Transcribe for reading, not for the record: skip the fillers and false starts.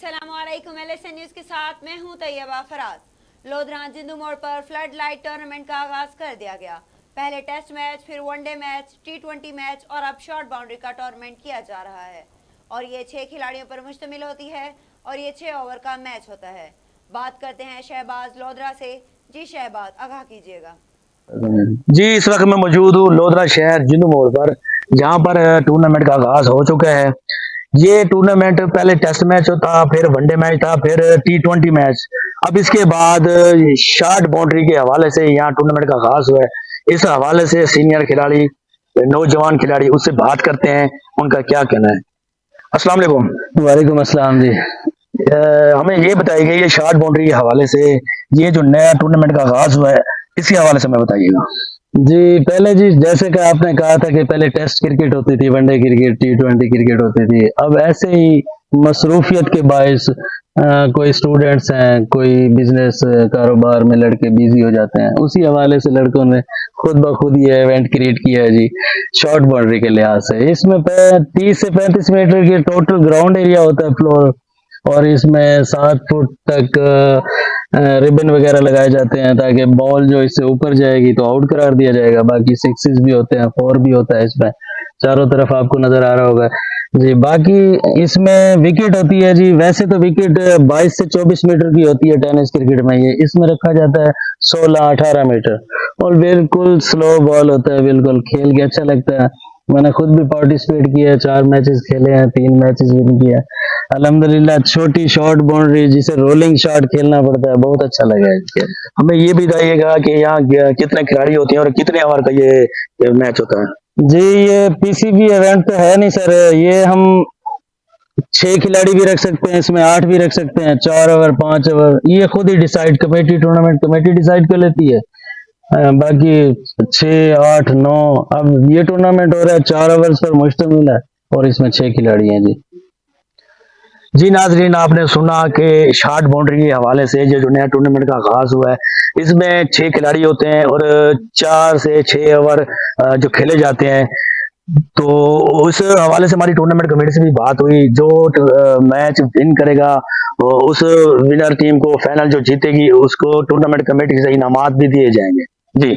अस्सलामुअलैकुम। LSN news के साथ मैं हूं तैयबा फराज। लोधरा जिंदू मोड़ पर फ्लड लाइट टूर्नामेंट का आगाज कर दिया गया। पहले टेस्ट मैच, फिर वनडे मैच, T20 मैच और अब शॉर्ट बाउंड्री का टूर्नामेंट किया जा रहा है और ये 6 खिलाड़ियों पर मुश्तमिल होती है और ये 6 ओवर का मैच होता है। बात करते हैं शहबाज लोधरा से। जी शहबाज, आगाह कीजिएगा। जी, इस वक्त मैं मौजूद हूँ लोधरा शहर जिंदू मोड़ पर, जहाँ पर टूर्नामेंट का आगाज हो चुका है। ये टूर्नामेंट पहले टेस्ट मैच था, फिर वनडे मैच था, फिर T20 मैच। अब इसके बाद शॉर्ट बाउंड्री के हवाले से यहाँ टूर्नामेंट का आगाज हुआ है। इस हवाले से सीनियर खिलाड़ी, नौजवान खिलाड़ी, उससे बात करते हैं, उनका क्या कहना है। अस्सलाम वालेकुम। वालेकुम अस्सलाम जी। हमें ये बताइएगा, ये शॉर्ट बाउंड्री के हवाले से ये जो नया टूर्नामेंट का आगाज हुआ है, इसी हवाले से हमें बताइएगा। जी पहले जी, जैसे कि आपने कहा था कि पहले टेस्ट क्रिकेट होती थी, वनडे क्रिकेट, T20 क्रिकेट होती थी। अब ऐसे ही मसरूफियत के बायस कोई स्टूडेंट्स हैं, कोई बिजनेस कारोबार में लड़के बिजी हो जाते हैं। उसी हवाले से लड़कों ने खुद ब खुद ये इवेंट क्रिएट किया है जी, शॉर्ट बाउंड्री के लिहाज से। इसमें 30 से 35 मीटर की टोटल ग्राउंड एरिया होता है, फ्लोर, और इसमें 7 फुट तक रिबन वगैरह लगाए जाते हैं ताकि बॉल जो इससे ऊपर जाएगी तो आउट करार दिया जाएगा। बाकी सिक्सेस भी होते हैं, 4 भी होता है। इसमें चारों तरफ आपको नजर आ रहा होगा जी। बाकी इसमें विकेट होती है जी। वैसे तो विकेट 22 से 24 मीटर की होती है टेनिस क्रिकेट में, ये इसमें रखा जाता है 16-18 मीटर, और बिल्कुल स्लो बॉल होता है। बिल्कुल खेल के अच्छा लगता है। मैंने खुद भी पार्टिसिपेट किया है, 4 मैचेस खेले हैं, 3 मैचेस विन किया है अल्हम्दुलिल्लाह। छोटी शॉर्ट बाउंड्री जिसे रोलिंग शॉट खेलना पड़ता है, बहुत अच्छा लगा है। हमें ये भी बताइएगा कि यहाँ कितने खिलाड़ी होते हैं और कितने ओवर का ये मैच होता है। जी ये पीसीबी इवेंट तो है नहीं सर। ये हम 6 खिलाड़ी भी रख सकते हैं, इसमें 8 भी रख सकते हैं, 4 ओवर, 5 ओवर, ये खुद ही decide committee, tournament committee decide कर लेती है। बाकी 6, 8, 9, अब ये टूर्नामेंट हो रहा है 4 ओवर्स पर मुश्तमिल है और इसमें 6 खिलाड़ी हैं जी। जी नाजरीन, आपने सुना कि शॉर्ट बाउंड्री के हवाले से जो नया टूर्नामेंट का आगाज हुआ है, इसमें 6 खिलाड़ी होते हैं और 4 से 6 ओवर जो खेले जाते हैं। तो उस हवाले से हमारी टूर्नामेंट कमेटी से भी बात हुई। जो मैच विन करेगा, उस विनर टीम को, फाइनल जो जीतेगी, उसको टूर्नामेंट कमेटी से इनामात भी दिए जाएंगे। जी।